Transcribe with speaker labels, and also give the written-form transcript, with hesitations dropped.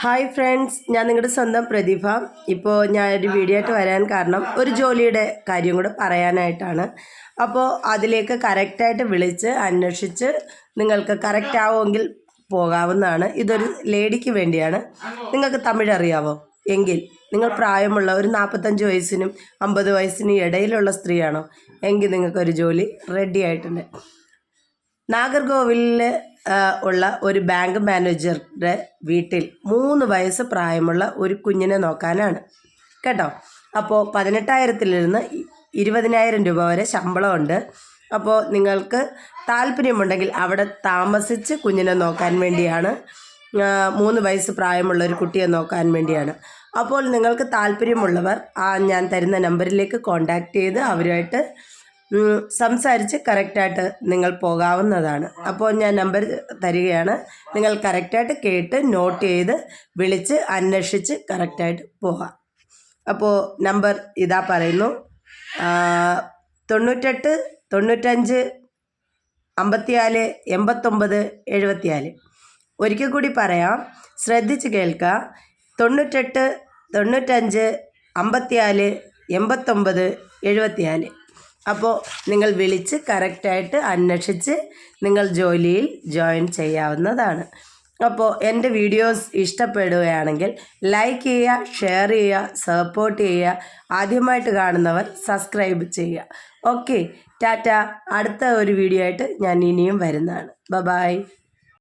Speaker 1: Hi friends, ഞാൻ നിങ്ങളുടെ സ്വന്തം പ്രതിഭ. ഇപ്പോൾ ഞാനൊരു വീഡിയോ ആയിട്ട് വരാൻ കാരണം ഒരു ജോലിയുടെ കാര്യം കൂടെ പറയാനായിട്ടാണ്. അപ്പോൾ അതിലേക്ക് കറക്റ്റായിട്ട് വിളിച്ച് അന്വേഷിച്ച് നിങ്ങൾക്ക് കറക്റ്റ് ആവുമെങ്കിൽ പോകാവുന്നതാണ്. ഇതൊരു ലേഡിക്ക് വേണ്ടിയാണ്. നിങ്ങൾക്ക് തമിഴ് അറിയാവോ? എങ്കിൽ നിങ്ങൾ പ്രായമുള്ള ഒരു 45 വയസ്സിനും 50 വയസ്സിനും ഇടയിലുള്ള സ്ത്രീയാണോ എങ്കിൽ നിങ്ങൾക്കൊരു ജോലി റെഡി ആയിട്ടുണ്ട്. നാഗർകോവിലിൽ ഉള്ള ഒരു ബാങ്ക് മാനേജറുടെ വീട്ടിൽ 3 വയസ്സ് പ്രായമുള്ള ഒരു കുഞ്ഞിനെ നോക്കാനാണ് കേട്ടോ. അപ്പോൾ 18,000 നിന്ന് 20,000 രൂപ വരെ ശമ്പളമുണ്ട്. അപ്പോൾ നിങ്ങൾക്ക് താല്പര്യമുണ്ടെങ്കിൽ അവിടെ താമസിച്ച് കുഞ്ഞിനെ നോക്കാൻ വേണ്ടിയാണ്. 3 വയസ്സ് പ്രായമുള്ള ഒരു കുട്ടിയെ നോക്കാൻ വേണ്ടിയാണ്. അപ്പോൾ നിങ്ങൾക്ക് താല്പര്യമുള്ളവർ ഞാൻ തരുന്ന നമ്പറിലേക്ക് കോൺടാക്റ്റ് ചെയ്ത് അവരുമായിട്ട് സംസാരിച്ച് കറക്റ്റായിട്ട് നിങ്ങൾ പോകാവുന്നതാണ്. അപ്പോൾ ഞാൻ നമ്പർ തരികയാണ്. നിങ്ങൾ കറക്റ്റായിട്ട് കേട്ട് നോട്ട് ചെയ്ത് വിളിച്ച് അന്വേഷിച്ച് കറക്റ്റായിട്ട് പോകാം. അപ്പോൾ നമ്പർ ഇതാ പറയുന്നു: 98 95 54 89 74. ഒരിക്കൽ കൂടി പറയാം, ശ്രദ്ധിച്ച് കേൾക്കുക: 98 95 54 89 74. അപ്പോൾ നിങ്ങൾ വിളിച്ച് കറക്റ്റായിട്ട് അന്വേഷിച്ച് നിങ്ങൾ ജോലിയിൽ ജോയിൻ ചെയ്യാവുന്നതാണ്. അപ്പോൾ എൻ്റെ വീഡിയോസ് ഇഷ്ടപ്പെടുകയാണെങ്കിൽ ലൈക്ക് ചെയ്യുക, ഷെയർ ചെയ്യുക, സപ്പോർട്ട് ചെയ്യുക. ആദ്യമായിട്ട് കാണുന്നവർ സബ്സ്ക്രൈബ് ചെയ്യുക. ഓക്കെ, ടാറ്റ. അടുത്ത ഒരു വീഡിയോ ആയിട്ട് ഞാൻ ഇനിയും വരുന്നതാണ്. ബൈ.